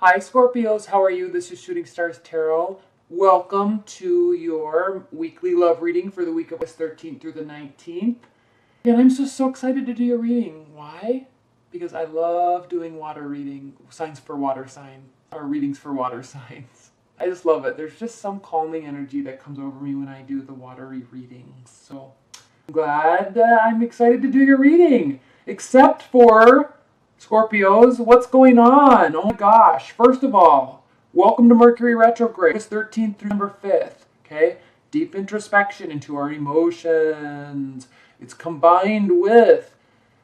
Hi Scorpios, how are you? This is Shooting Stars Tarot. Welcome to your weekly love reading for the week of August 13th through the 19th. And I'm so excited to do your reading. Why? Because I love doing water reading, signs for water signs, or readings for water signs. I just love it. There's just some calming energy that comes over me when I do the watery readings. So I'm glad I'm excited to do your reading. Except for Scorpios, what's going on? Oh my gosh. First of all, welcome to Mercury retrograde, August 13th through November 5th. Okay? Deep introspection into our emotions. It's combined with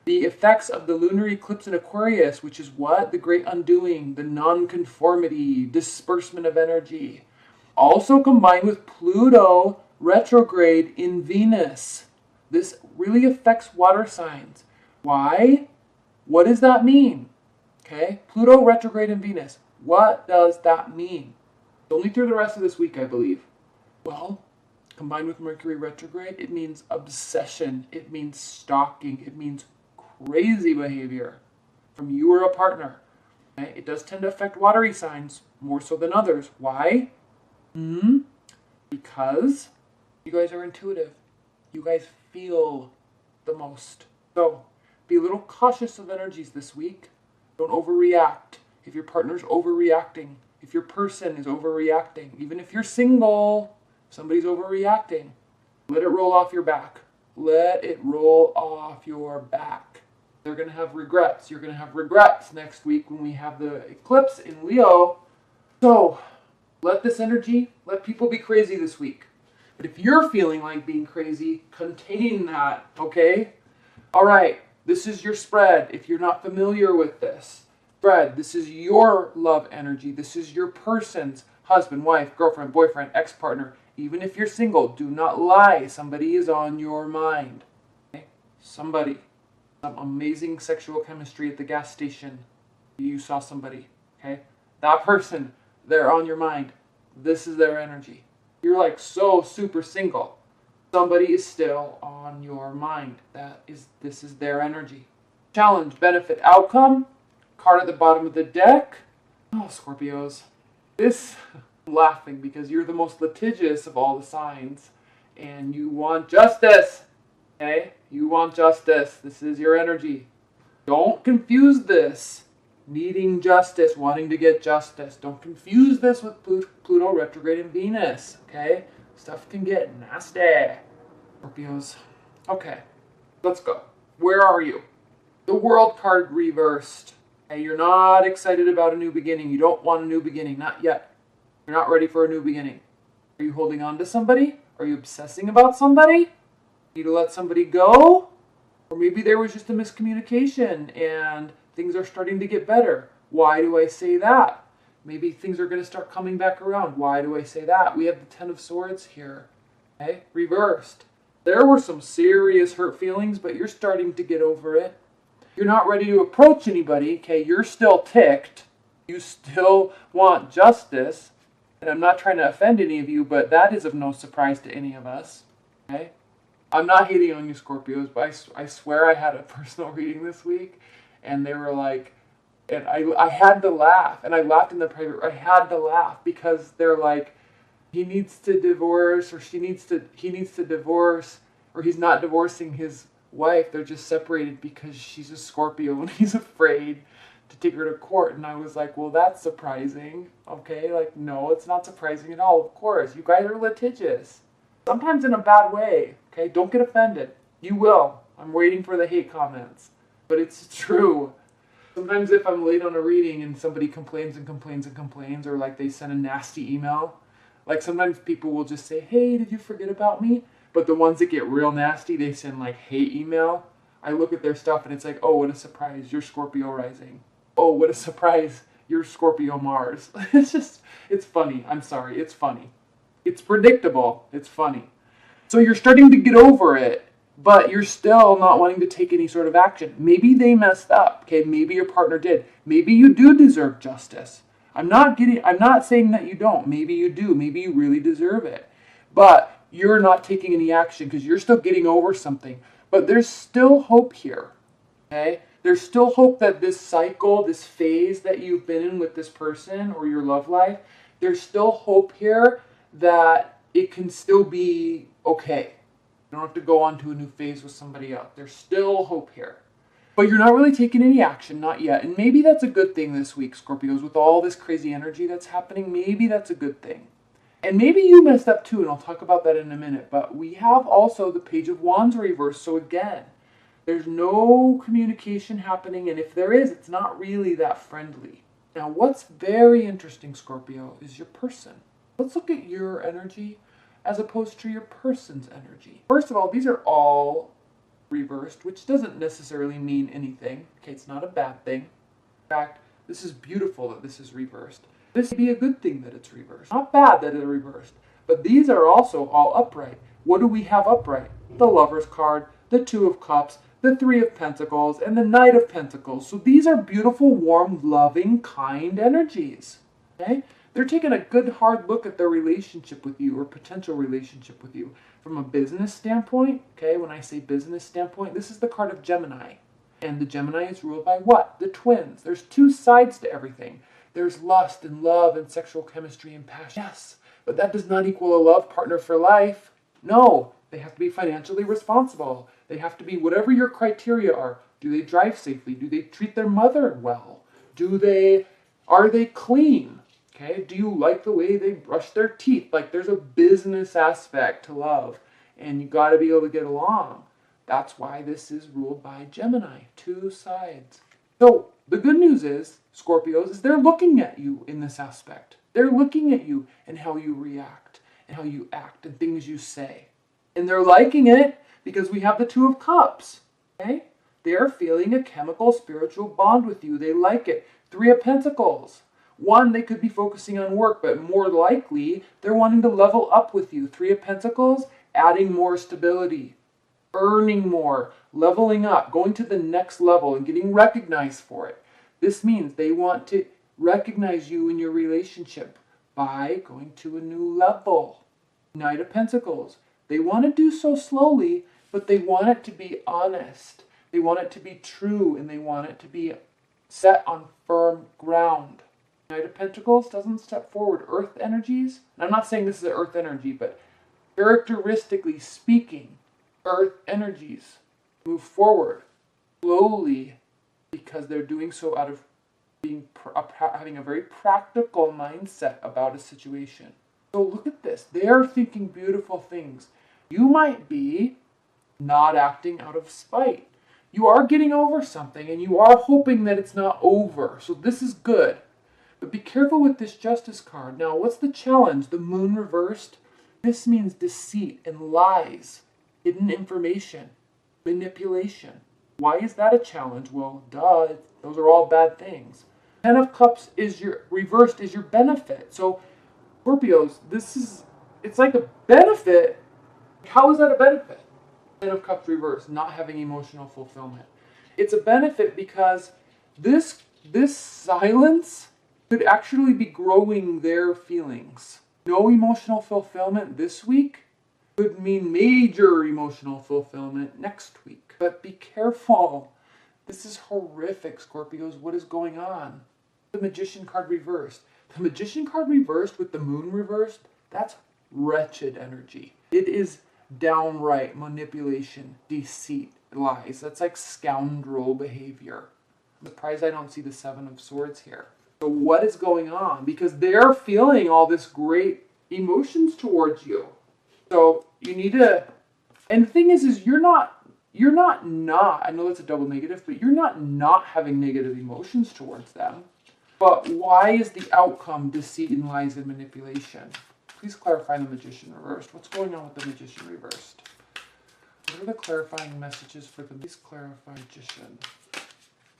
the effects of the lunar eclipse in Aquarius, which is what? The great undoing, the non-conformity, disbursement of energy. Also combined with Pluto retrograde in Venus. This really affects water signs. Why? What does that mean? Okay, Pluto retrograde in Venus. What does that mean? Only through the rest of this week, I believe. Well, combined with Mercury retrograde, it means obsession. It means stalking. It means crazy behavior from you or a partner. Okay? It does tend to affect watery signs more so than others. Why? Because you guys are intuitive. You guys feel the most. So be a little cautious of energies this week. Don't overreact. If your partner's overreacting, if your person is overreacting, even if you're single, somebody's overreacting, let it roll off your back. Let it roll off your back. They're going to have regrets. You're going to have regrets next week when we have the eclipse in Leo. So let this energy, let people be crazy this week. But if you're feeling like being crazy, contain that, okay? All right, this is your spread. If you're not familiar with this spread, this is your love energy. This is your person's husband, wife, girlfriend, boyfriend, ex-partner. Even if you're single, do not lie. Somebody is on your mind. Okay? Somebody. Some amazing sexual chemistry at the gas station. You saw somebody. Okay? That person, they're on your mind. This is their energy. You're like so super single. Somebody is still on your mind. This is their energy. Challenge, benefit, outcome. Card at the bottom of the deck. Oh, Scorpios. I'm laughing because you're the most litigious of all the signs. And you want justice. Okay? You want justice. This is your energy. Don't confuse this. Needing justice, wanting to get justice. Don't confuse this with Pluto retrograde in Venus. Okay? Stuff can get nasty. Scorpios. Okay, let's go. Where are you? The World card reversed. Okay, you're not excited about a new beginning. You don't want a new beginning. Not yet. You're not ready for a new beginning. Are you holding on to somebody? Are you obsessing about somebody? Need to let somebody go? Or maybe there was just a miscommunication and things are starting to get better. Why do I say that? Maybe things are going to start coming back around. Why do I say that? We have the Ten of Swords here. Okay, reversed. There were some serious hurt feelings, but you're starting to get over it. You're not ready to approach anybody. Okay, you're still ticked. You still want justice. And I'm not trying to offend any of you, but that is of no surprise to any of us. Okay? I'm not hating on you, Scorpios, but I swear I had a personal reading this week, and they were like, and I had to laugh, and I laughed in the private. I had to laugh because they're like, he needs to divorce, or he needs to divorce, or he's not divorcing his wife. They're just separated because she's a Scorpio and he's afraid to take her to court. And I was like, well, that's surprising. Okay, like, no, it's not surprising at all. Of course, you guys are litigious. Sometimes in a bad way. Okay, don't get offended. You will. I'm waiting for the hate comments. But it's true. Sometimes if I'm late on a reading and somebody complains and complains and complains, or like they send a nasty email, like sometimes people will just say, hey, did you forget about me? But the ones that get real nasty, they send like hate email. I look at their stuff and it's like, oh, what a surprise, you're Scorpio rising. Oh, what a surprise, you're Scorpio Mars. It's funny. I'm sorry, it's funny. It's predictable. It's funny. So you're starting to get over it, but you're still not wanting to take any sort of action. Maybe they messed up. Okay, maybe your partner did. Maybe you do deserve justice. I'm not saying that you don't. Maybe you do. Maybe you really deserve it. But you're not taking any action because you're still getting over something. But there's still hope here. Okay? There's still hope that this cycle, this phase that you've been in with this person or your love life, there's still hope here that it can still be okay. You don't have to go on to a new phase with somebody else. There's still hope here. But you're not really taking any action, not yet. And maybe that's a good thing this week, Scorpios, with all this crazy energy that's happening. Maybe that's a good thing. And maybe you messed up too, and I'll talk about that in a minute. But we have also the Page of Wands reversed. So again, there's no communication happening. And if there is, it's not really that friendly. Now, what's very interesting, Scorpio, is your person. Let's look at your energy as opposed to your person's energy. First of all, these are all reversed, which doesn't necessarily mean anything. Okay, it's not a bad thing. In fact, this is beautiful that this is reversed. This would be a good thing that it's reversed. Not bad that it's reversed. But these are also all upright. What do we have upright? The Lover's card, the Two of Cups, the Three of Pentacles, and the Knight of Pentacles. So these are beautiful, warm, loving, kind energies. Okay? They're taking a good hard look at their relationship with you or potential relationship with you. From a business standpoint, okay, when I say business standpoint, this is the card of Gemini. And the Gemini is ruled by what? The twins. There's two sides to everything. There's lust and love and sexual chemistry and passion. Yes, but that does not equal a love partner for life. No, they have to be financially responsible. They have to be whatever your criteria are. Do they drive safely? Do they treat their mother well? Are they clean? Okay, do you like the way they brush their teeth? Like, there's a business aspect to love, and you got to be able to get along. That's why this is ruled by Gemini, two sides. So the good news is, Scorpios, is they're looking at you in this aspect. They're looking at you and how you react and how you act and things you say. And they're liking it because we have the Two of Cups. Okay? They're feeling a chemical spiritual bond with you. They like it. Three of Pentacles. One, they could be focusing on work, but more likely, they're wanting to level up with you. Three of Pentacles, adding more stability, earning more, leveling up, going to the next level and getting recognized for it. This means they want to recognize you in your relationship by going to a new level. Knight of Pentacles. They want to do so slowly, but they want it to be honest. They want it to be true, and they want it to be set on firm ground. Knight of Pentacles doesn't step forward. Earth energies, and I'm not saying this is an earth energy, but characteristically speaking, earth energies move forward slowly because they're doing so out of having a very practical mindset about a situation. So look at this. They are thinking beautiful things. You might be not acting out of spite. You are getting over something, and you are hoping that it's not over. So this is good. But be careful with this Justice card. Now, what's the challenge? The Moon reversed. This means deceit and lies, hidden information, manipulation. Why is that a challenge? Well, duh, those are all bad things. Ten of Cups is reversed is your benefit. So, Scorpios, it's like a benefit. How is that a benefit? Ten of Cups reversed, not having emotional fulfillment. It's a benefit because this silence could actually be growing their feelings. No emotional fulfillment this week could mean major emotional fulfillment next week. But be careful. This is horrific, Scorpios. What is going on? The Magician card reversed. The Magician card reversed with the Moon reversed, that's wretched energy. It is downright manipulation, deceit, lies. That's like scoundrel behavior. I'm surprised I don't see the Seven of Swords here. So what is going on? Because they're feeling all this great emotions towards you. So you need to, and the thing is you're not, I know that's a double negative, but you're not having negative emotions towards them. But why is the outcome deceit and lies and manipulation? Please clarify the Magician reversed. What's going on with the Magician reversed? What are the clarifying messages for the please clarify Magician?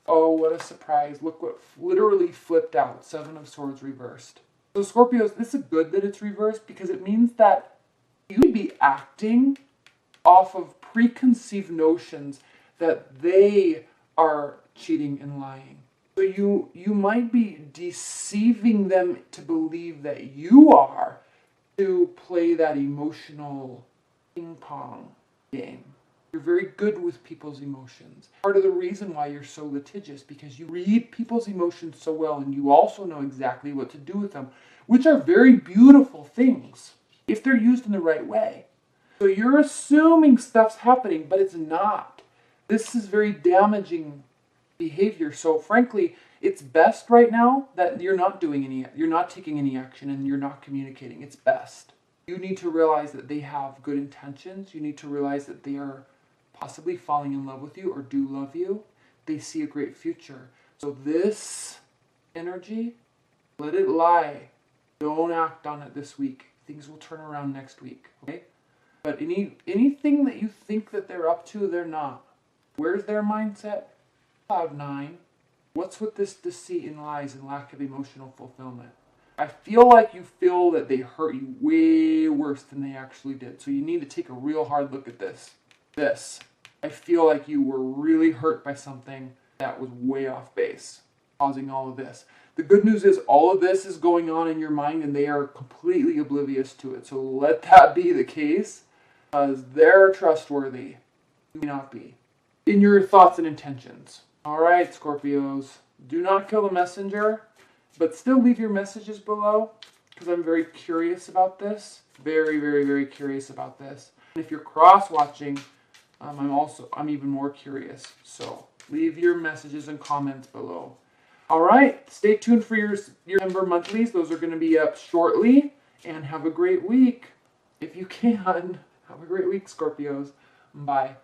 Oh, what a surprise. Look what literally flipped out. Seven of Swords reversed. So Scorpios, this is good that it's reversed because it means that you would be acting off of preconceived notions that they are cheating and lying. So you might be deceiving them to believe that you are to play that emotional ping pong game. You're very good with people's emotions. Part of the reason why you're so litigious, because you read people's emotions so well and you also know exactly what to do with them, which are very beautiful things if they're used in the right way. So you're assuming stuff's happening, but it's not. This is very damaging behavior. So frankly, it's best right now that you're not taking any action and you're not communicating. It's best. You need to realize that they have good intentions. You need to realize that they are possibly falling in love with you or do love you. They see a great future. So this energy, let it lie. Don't act on it this week. Things will turn around next week, okay? But anything that you think that they're up to, they're not. Where's their mindset? Cloud 9. What's with this deceit and lies and lack of emotional fulfillment? I feel like you feel that they hurt you way worse than they actually did. So you need to take a real hard look at this. I feel like you were really hurt by something that was way off base, causing all of this. The good news is all of this is going on in your mind and they are completely oblivious to it. So let that be the case, because they're trustworthy. You may not be. In your thoughts and intentions. All right, Scorpios. Do not kill the messenger, but still leave your messages below, because I'm very curious about this. Very, very, very curious about this. And if you're cross-watching, I'm even more curious. So leave your messages and comments below. All right, stay tuned for your September monthlies. Those are going to be up shortly. And have a great week. If you can, have a great week, Scorpios. Bye.